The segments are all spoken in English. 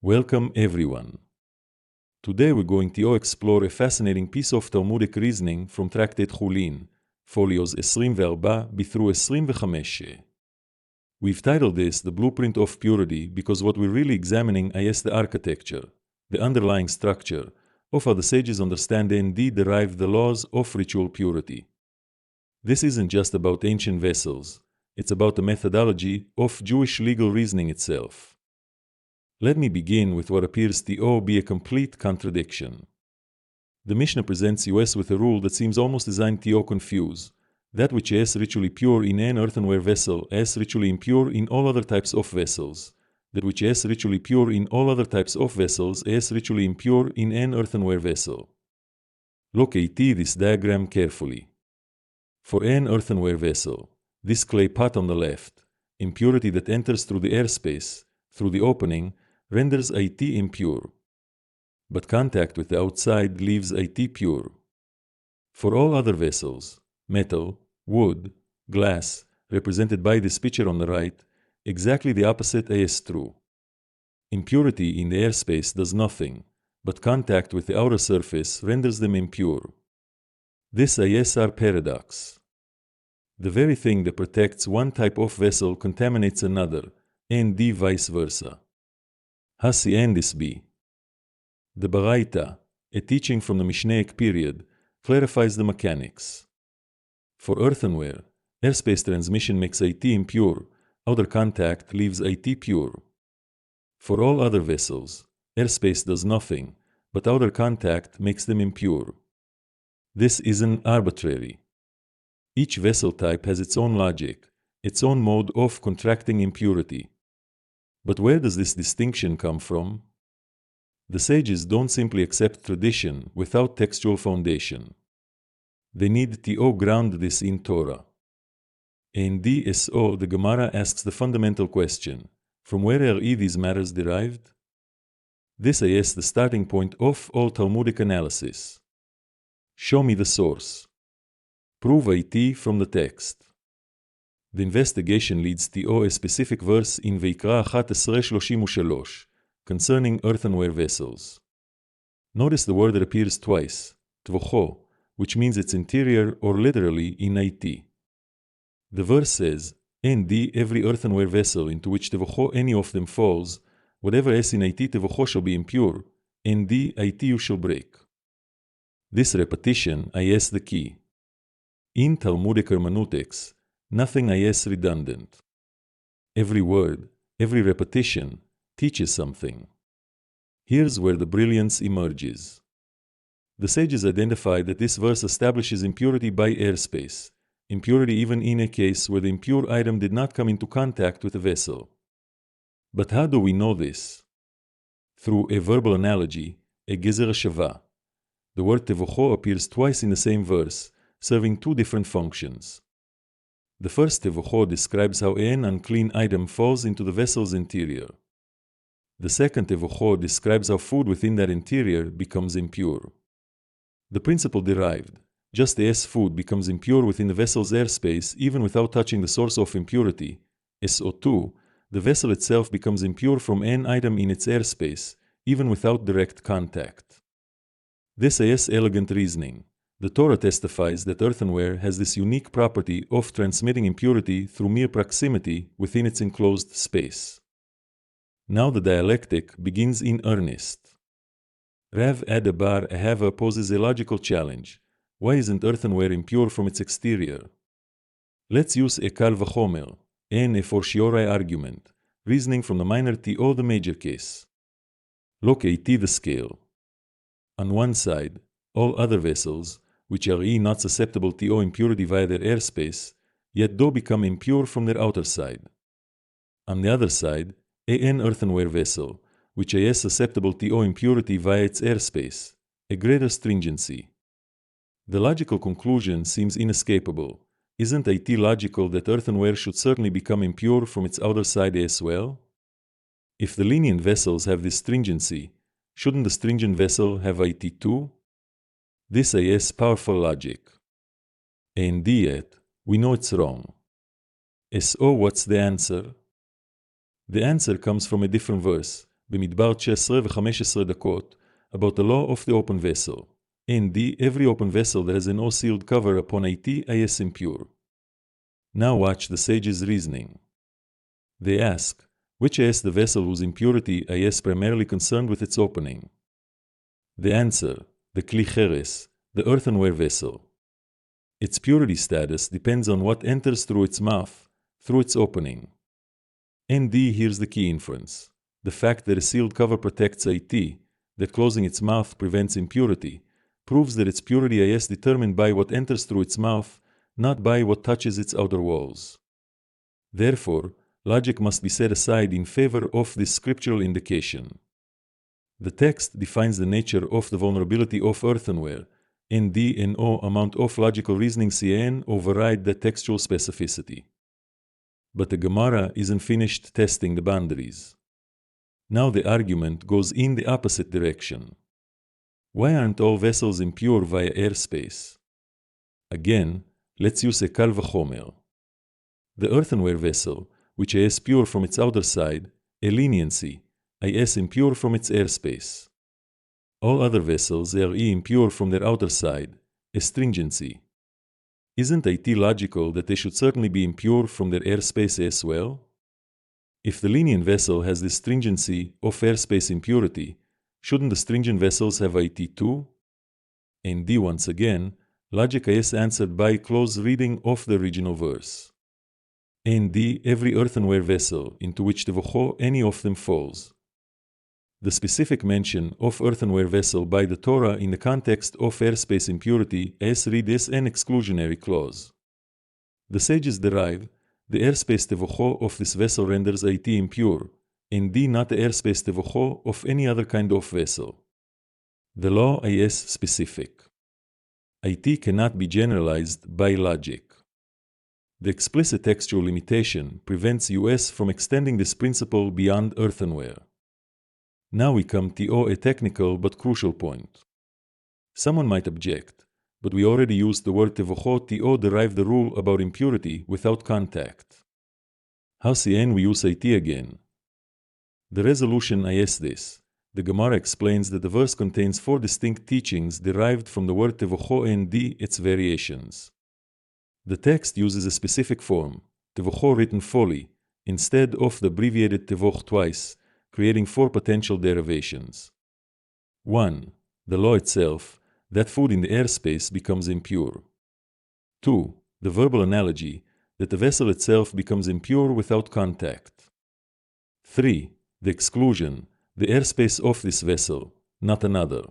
Welcome everyone. Today we're going to explore a fascinating piece of Talmudic reasoning from Tractate Chullin, folios 24b-25a. We've titled this The Blueprint of Purity because what we're really examining is the architecture, the underlying structure, of how the sages understand and derive the laws of ritual purity. This isn't just about ancient vessels, it's about the methodology of Jewish legal reasoning itself. Let me begin with what appears to be a complete contradiction. The Mishnah presents us with a rule that seems almost designed to confuse. That which is ritually pure in an earthenware vessel is ritually impure in all other types of vessels. That which is ritually pure in all other types of vessels is ritually impure in an earthenware vessel. Look at this diagram carefully. For an earthenware vessel, this clay pot on the left, impurity that enters through the airspace, through the opening, renders it impure. But contact with the outside leaves it pure. For all other vessels, metal, wood, glass, represented by this picture on the right, exactly the opposite is true. Impurity in the airspace does nothing, but contact with the outer surface renders them impure. This is our paradox. The very thing that protects one type of vessel contaminates another, and vice versa. Hasi and this be. The Baraita, a teaching from the Mishnaic period, clarifies the mechanics. For earthenware, airspace transmission makes it impure, outer contact leaves it pure. For all other vessels, airspace does nothing, but outer contact makes them impure. This isn't arbitrary. Each vessel type has its own logic, its own mode of contracting impurity. But where does this distinction come from? The sages don't simply accept tradition without textual foundation. They need to ground this in Torah. In DSO, the Gemara asks the fundamental question, from where are these matters derived? This is the starting point of all Talmudic analysis. Show me the source. Prove it from the text. The investigation leads to a specific verse in Vayikra 11:33 concerning earthenware vessels. Notice the word that appears twice, tokho, which means its interior or literally in it. The verse says, "And every earthenware vessel into which tokho any of them falls, whatever is in it tokho shall be impure, and it you shall break." This repetition is the key. In Talmudic hermeneutics, nothing is redundant. Every word, every repetition, teaches something. Here's where the brilliance emerges. The sages identified that this verse establishes impurity by airspace, impurity even in a case where the impure item did not come into contact with the vessel. But how do we know this? Through a verbal analogy, a gezer shava. The word tevokho appears twice in the same verse, serving two different functions. The first tevokho describes how an unclean item falls into the vessel's interior. The second tevokho describes how food within that interior becomes impure. The principle derived, just as food becomes impure within the vessel's airspace even without touching the source of impurity, so too, the vessel itself becomes impure from an item in its airspace, even without direct contact. This is elegant reasoning. The Torah testifies that earthenware has this unique property of transmitting impurity through mere proximity within its enclosed space. Now the dialectic begins in earnest. Rav Adabar Ahava poses a logical challenge. Why isn't earthenware impure from its exterior? Let's use a kal v'chomer, and a fortiori argument, reasoning from the minor to the major case. Look at the scale. On one side, all other vessels, which are not susceptible to impurity via their airspace, yet do become impure from their outer side. On the other side, an earthenware vessel, which is susceptible to impurity via its airspace, a greater stringency. The logical conclusion seems inescapable. Isn't it logical that earthenware should certainly become impure from its outer side as well? If the lenient vessels have this stringency, shouldn't the stringent vessel have it too? This is powerful logic. And yet, we know it's wrong. So what's the answer? The answer comes from a different verse, במדבר 19 ו-15 דקות, about the law of the open vessel. And every open vessel that has an O-sealed cover upon it is impure. Now watch the sage's reasoning. They ask, which is the vessel whose impurity is primarily concerned with its opening? The answer, the kli cheres, the earthenware vessel. Its purity status depends on what enters through its mouth, through its opening. And here's the key inference. The fact that a sealed cover protects it, that closing its mouth prevents impurity, proves that its purity is determined by what enters through its mouth, not by what touches its outer walls. Therefore, logic must be set aside in favor of this scriptural indication. The text defines the nature of the vulnerability of earthenware, and no amount of logical reasoning can override the textual specificity. But the Gemara isn't finished testing the boundaries. Now the argument goes in the opposite direction. Why aren't all vessels impure via airspace? Again, let's use a kal v'chomer. The earthenware vessel, which is pure from its outer side, a leniency, is impure from its airspace. All other vessels are impure from their outer side, a stringency. Isn't it logical that they should certainly be impure from their airspace as well? If the lenient vessel has this stringency of airspace impurity, shouldn't the stringent vessels have it too? And once again, logic is answered by close reading of the original verse. And every earthenware vessel into which tokho any of them falls. The specific mention of earthenware vessel by the Torah in the context of airspace impurity is read as an exclusionary clause. The sages derive the airspace tokho of this vessel renders it impure, and not the airspace tokho of any other kind of vessel. The law is specific. It cannot be generalized by logic. The explicit textual limitation prevents us from extending this principle beyond earthenware. Now we come to a technical but crucial point. Someone might object, but we already used the word tokho to derive the rule about impurity without contact. How can we use it again? The resolution is this. The Gemara explains that the verse contains 4 distinct teachings derived from the word tokho and its variations. The text uses a specific form, tokho written fully, instead of the abbreviated tevoch twice, creating 4 potential derivations. 1. The law itself, that food in the airspace becomes impure. 2. The verbal analogy, that the vessel itself becomes impure without contact. 3. The exclusion, the airspace of this vessel, not another.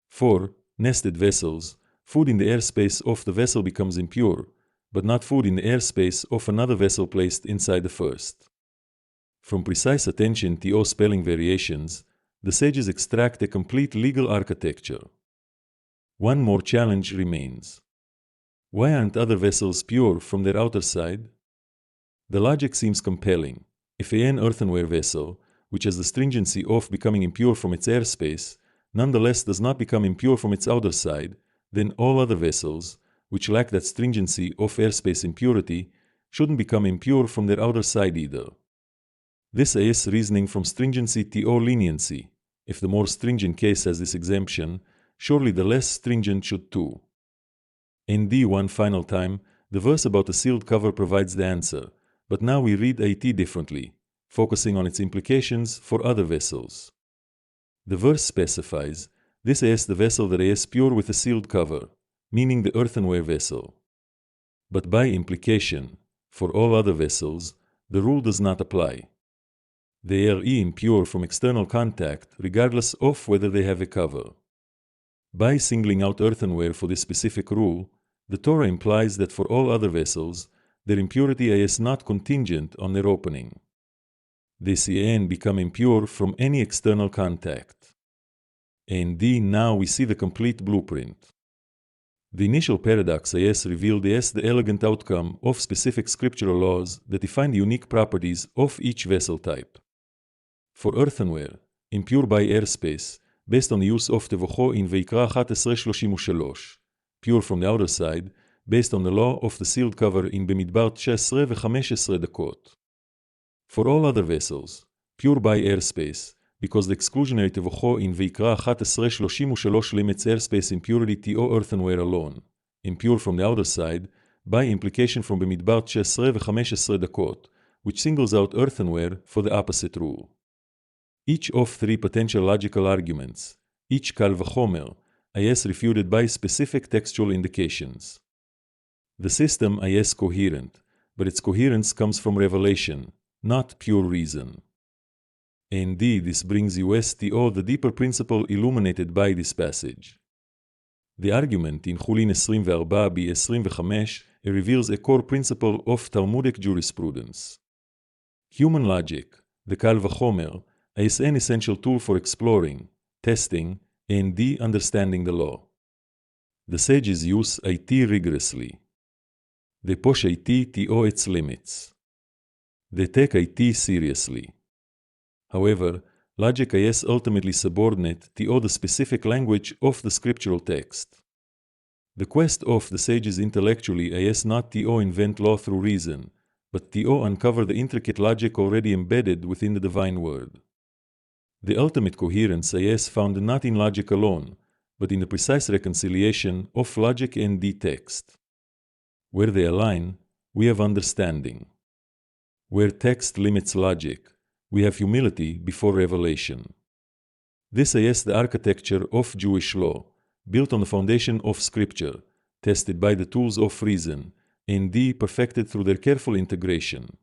4. Nested vessels, food in the airspace of the vessel becomes impure, but not food in the airspace of another vessel placed inside the first. From precise attention to spelling variations, the sages extract a complete legal architecture. One more challenge remains. Why aren't other vessels pure from their outer side? The logic seems compelling. If an earthenware vessel, which has the stringency of becoming impure from its airspace, nonetheless does not become impure from its outer side, then all other vessels, which lack that stringency of airspace impurity, shouldn't become impure from their outer side either. This is reasoning from stringency to leniency. If the more stringent case has this exemption, surely the less stringent should too. In one final time, the verse about the sealed cover provides the answer, but now we read it differently, focusing on its implications for other vessels. The verse specifies, this is the vessel that is pure with a sealed cover, meaning the earthenware vessel. But by implication, for all other vessels, the rule does not apply. They are impure from external contact, regardless of whether they have a cover. By singling out earthenware for this specific rule, the Torah implies that for all other vessels, their impurity is not contingent on their opening. They become impure from any external contact. And now we see the complete blueprint. The initial paradox is revealed as the elegant outcome of specific scriptural laws that define the unique properties of each vessel type. For earthenware, impure by airspace, based on the use of tokho in Vayikra 11:33, pure from the outer side, based on the law of the sealed cover in במדבר 19 ו-15 דקות. For all other vessels, pure by airspace, because the exclusionary tokho in Vayikra 11:33 limits airspace impurity to earthenware alone, impure from the outer side, by implication from במדבר 19:15, which singles out earthenware for the opposite rule. Each of three potential logical arguments, each kal v'chomer, is refuted by specific textual indications. The system is coherent, but its coherence comes from revelation, not pure reason. Indeed, this brings us to the deeper principle illuminated by this passage. The argument in Chullin 24b-25 reveals a core principle of Talmudic jurisprudence. Human logic, the kal v'chomer, is an essential tool for exploring, testing, and understanding the law. The sages use it rigorously. They push it to its limits. They take it seriously. However, logic is ultimately subordinate to the specific language of the scriptural text. The quest of the sages intellectually is not to invent law through reason, but to uncover the intricate logic already embedded within the divine word. The ultimate coherence is found not in logic alone, but in the precise reconciliation of logic and the text. Where they align, we have understanding. Where text limits logic, we have humility before revelation. This is the architecture of Jewish law, built on the foundation of Scripture, tested by the tools of reason, and perfected through their careful integration.